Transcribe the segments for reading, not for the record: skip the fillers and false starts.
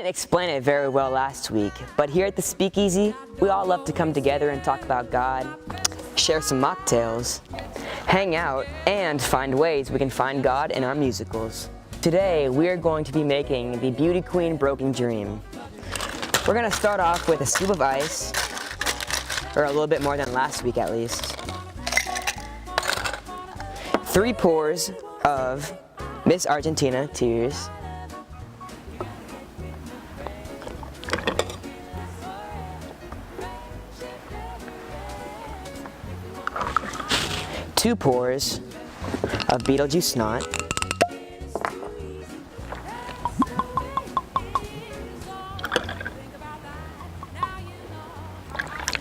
didn't explain it very well last week, but here at the Speakeasy, we all love to come together and talk about God, share some mocktails, hang out, and find ways we can find God in our musicals. Today, we are going to be making the Beauty Queen Broken Dream. We're going to start off with a scoop of ice, or a little bit more than last week at least. 3 pours of Miss Argentina Tears. Two pours of Beetlejuice Snot.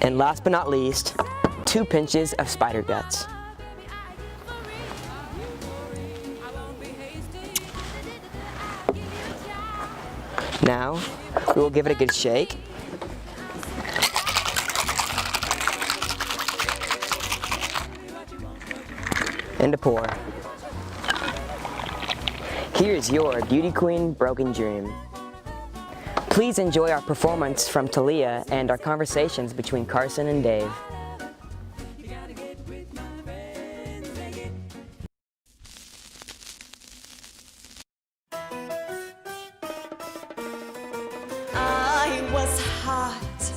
And last but not least, 2 pinches of spider guts. Now, we will give it a good shake. And a pour. Here's your Beauty Queen Broken Dream. Please enjoy our performance from Talia and our conversations between Carson and Dave. I was hot.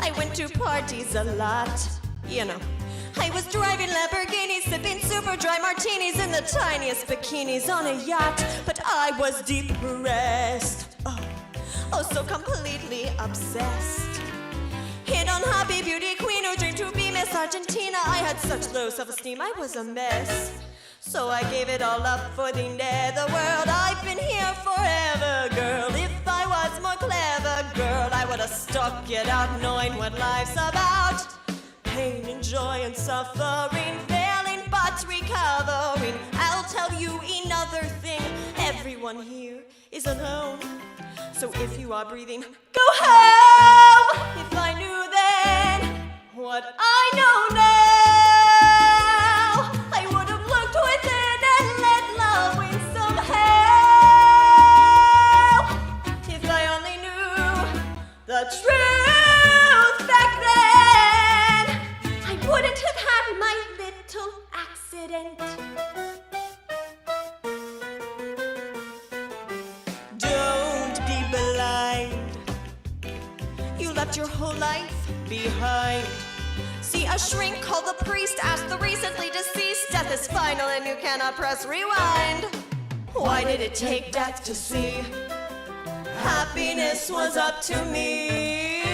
I went to parties a lot, you know. I was driving Lamborghinis, sipping super dry martinis in the tiniest bikinis on a yacht. But I was depressed, oh so completely obsessed. Hit on happy beauty queen who dreamed to be Miss Argentina. I had such low self-esteem, I was a mess. So I gave it all up for the netherworld. I've been here forever, girl. If I was more clever, girl, I would have stuck it out knowing what life's about. Pain and joy and suffering, failing but recovering. I'll tell you another thing, everyone here is alone. So if you are breathing, go home. If I knew then what I know now, I would have looked within and let love win somehow. If I only knew the truth back then, I wouldn't have had my little accident. Don't be blind. You left your whole life behind. See a shrink, call the priest, ask the recently deceased. Death is final and you cannot press rewind. Why did it take death to see? Happiness was up to me.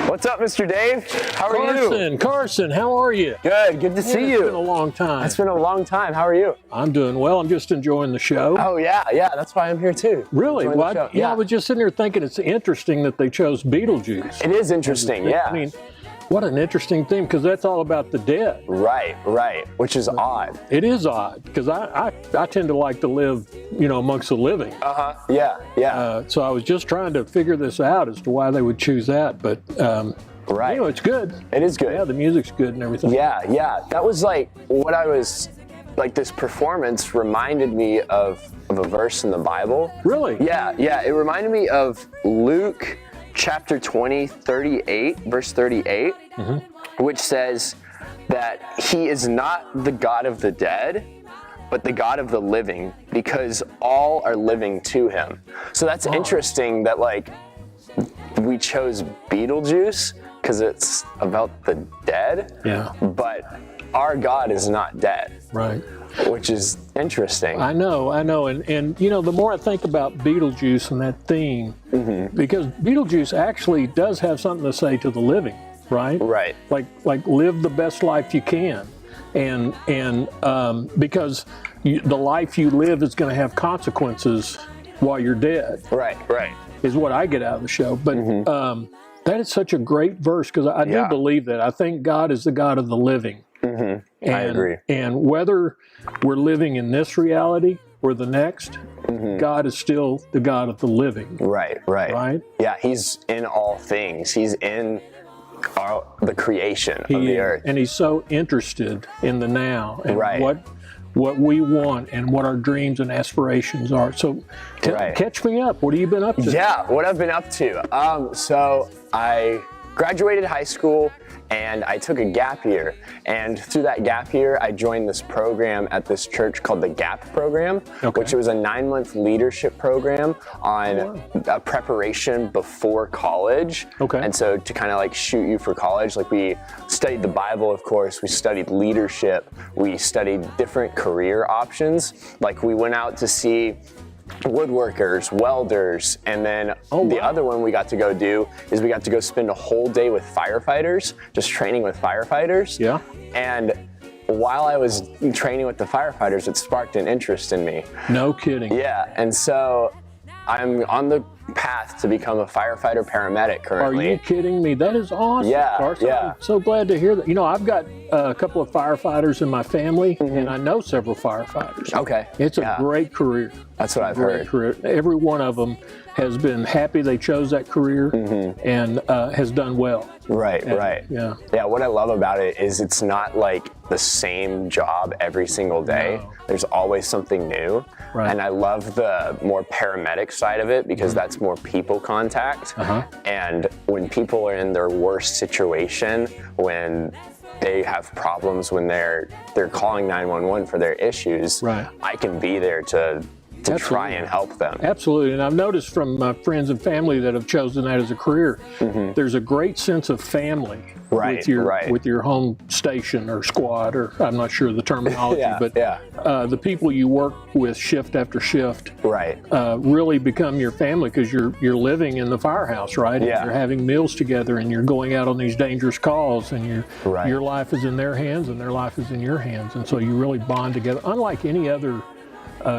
What's up, Mr. Dave? How are you? Carson, how are you? Good to see you. It's been a long time. It's been a long time. How are you? I'm doing well. I'm just enjoying the show. Oh, yeah, that's why I'm here too. Really? Well, I was just sitting there thinking it's interesting that they chose Beetlejuice. It is interesting, yeah. I mean, what an interesting theme, because that's all about the dead. Right, which is odd. It is odd, because I tend to like to live, amongst the living. Yeah. So I was just trying to figure this out as to why they would choose that, but right. It's good. It is good. Yeah, the music's good and everything. Yeah. That was like what I was, like this performance reminded me of a verse in the Bible. Really? Yeah. It reminded me of Luke chapter 20, 38, verse 38, which says that he is not the God of the dead, but the God of the living, because all are living to him. So that's interesting that like we chose Beetlejuice because it's about the dead, but our God is not dead. Right. Which is interesting. I know, and the more I think about Beetlejuice and that theme, because Beetlejuice actually does have something to say to the living, right? Right. Like live the best life you can, and because the life you live is going to have consequences while you're dead. Right. Is what I get out of the show, but that is such a great verse, because I do believe that. I think God is the God of the living. I agree. And whether we're living in this reality or the next, God is still the God of the living. Right. Yeah, he's in all things. He's in the creation of the earth. And he's so interested in the now and what we want and what our dreams and aspirations are. So catch me up. What have you been up to? Yeah, what I've been up to. So I graduated high school and I took a gap year. And through that gap year, I joined this program at this church called the GAP program, which was a 9-month leadership program on a preparation before college. And so to kind of like shoot you for college, like we studied the Bible, of course, we studied leadership, we studied different career options. Like we went out to see woodworkers, welders, and then the other one we got to go do is we got to go spend a whole day with firefighters, just training with firefighters. Yeah. And while I was training with the firefighters, it sparked an interest in me. No kidding. Yeah, and so I'm on the path to become a firefighter paramedic currently. Are you kidding me? That is awesome. Yeah, Carson. yeah. I'm so glad to hear that. You know, I've got a couple of firefighters in my family, and I know several firefighters. Okay. It's a great career. That's what I've heard. Career. Every one of them has been happy they chose that career and has done well. Right. Yeah. Yeah, what I love about it is it's not like the same job every single day. No. There's always something new. Right. And I love the more paramedic side of it because that's more people contact. And when people are in their worst situation, when they have problems, when they're calling 911 for their issues, I can be there to try and help them. Absolutely. And I've noticed from my friends and family that have chosen that as a career, there's a great sense of family with your home station or squad, or I'm not sure the terminology, but the people you work with shift after shift really become your family because you're living in the firehouse, right? And you're having meals together and you're going out on these dangerous calls, and your life is in their hands and their life is in your hands. And so you really bond together, unlike any other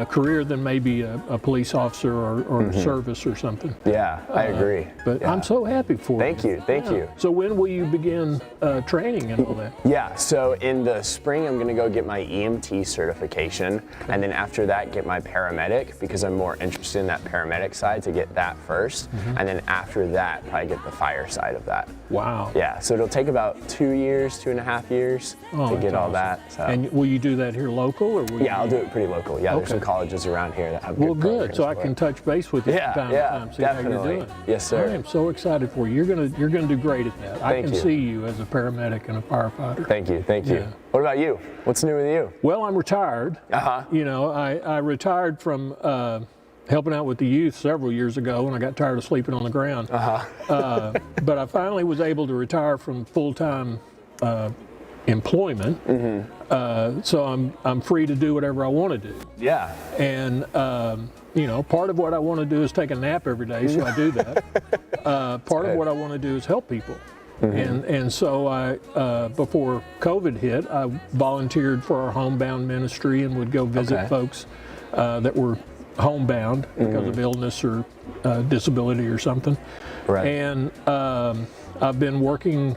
career than maybe a police officer or service or something. Yeah, I agree. But I'm so happy for you. Thank you. So when will you begin training and all that? Yeah, so in the spring I'm going to go get my EMT certification, and then after that get my paramedic because I'm more interested in that paramedic side to get that first, and then after that probably get the fire side of that. Wow. Yeah, so it'll take about 2 years, 2.5 years to get all that. So. And will you do that here local? Or will I'll do it pretty local. Yeah, there's some colleges around here that have good programs. So I can touch base with you from time to time, see definitely. how you're doing. Yes, sir. I am so excited for you. You're gonna do great at that. I can see you as a paramedic and a firefighter. Thank you. What about you? What's new with you? Well, I'm retired. You know, I retired from helping out with the youth several years ago when I got tired of sleeping on the ground. But I finally was able to retire from full-time employment, so I'm free to do whatever I want to do. Yeah. And you know, part of what I want to do is take a nap every day, so I do that. Part of what I want to do is help people. And so I, before COVID hit, I volunteered for our homebound ministry and would go visit folks that were homebound because of illness or disability or something. And I've been working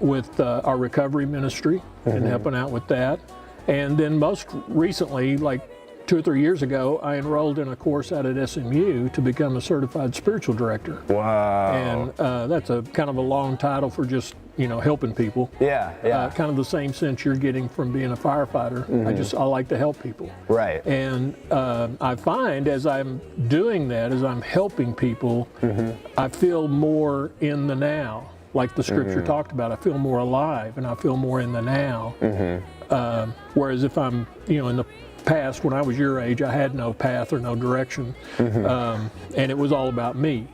with our recovery ministry and helping out with that. And then most recently, like 2 or 3 years ago, I enrolled in a course out at SMU to become a certified spiritual director. Wow. And that's a kind of a long title for just, you know, helping people. Kind of the same sense you're getting from being a firefighter. I like to help people. Right. And I find as I'm doing that, as I'm helping people, I feel more in the now. Like the scripture talked about, I feel more alive and I feel more in the now. Whereas if I'm, you know, in the past when I was your age, I had no path or no direction, and it was all about me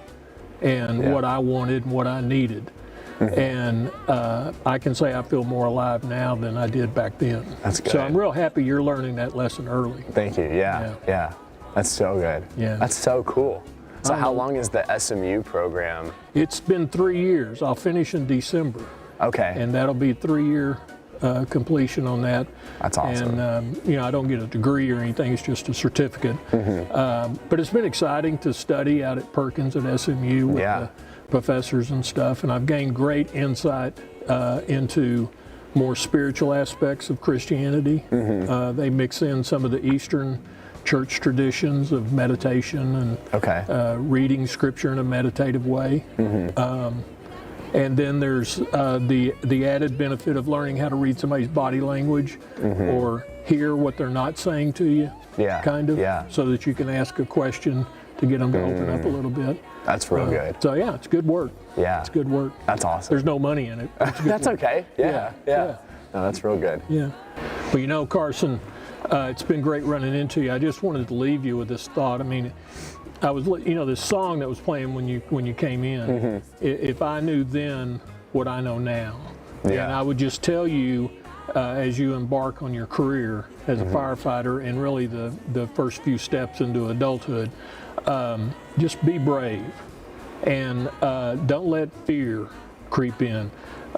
and what I wanted and what I needed. And I can say I feel more alive now than I did back then. That's good. So I'm real happy you're learning that lesson early. Thank you. Yeah. That's so good. Yeah. That's so cool. So how long is the SMU program? It's been 3 years. I'll finish in December. Okay. And that'll be 3-year completion on that. That's awesome. And you know, I don't get a degree or anything. It's just a certificate. But it's been exciting to study out at Perkins at SMU with the professors and stuff. And I've gained great insight into more spiritual aspects of Christianity. They mix in some of the Eastern church traditions of meditation and reading scripture in a meditative way. And then there's the added benefit of learning how to read somebody's body language or hear what they're not saying to you, kind of, so that you can ask a question to get them to open up a little bit. That's real good. So yeah, it's good work. Yeah. It's good work. That's awesome. There's no money in it. It's good That's work. okay. Yeah. No, that's real good. Yeah. Well, you know, Carson, it's been great running into you. I just wanted to leave you with this thought. I mean, I was, you know, this song that was playing when you came in. If I knew then what I know now, and I would just tell you, as you embark on your career as a firefighter and really the first few steps into adulthood, just be brave and don't let fear creep in.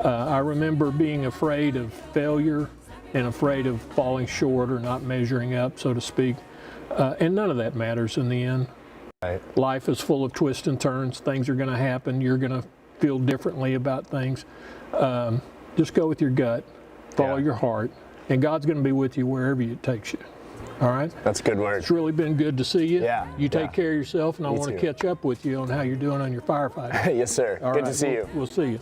I remember being afraid of failure and afraid of falling short or not measuring up, so to speak, and none of that matters in the end. Right. Life is full of twists and turns. Things are going to happen. You're going to feel differently about things. Just go with your gut, follow your heart, and God's going to be with you wherever it takes you. All right? That's good word. It's really been good to see you. Yeah. You take care of yourself, and I Me want to too. catch up with you on how you're doing on your firefighting. Yes, sir. All Good right, to see you. We'll see you.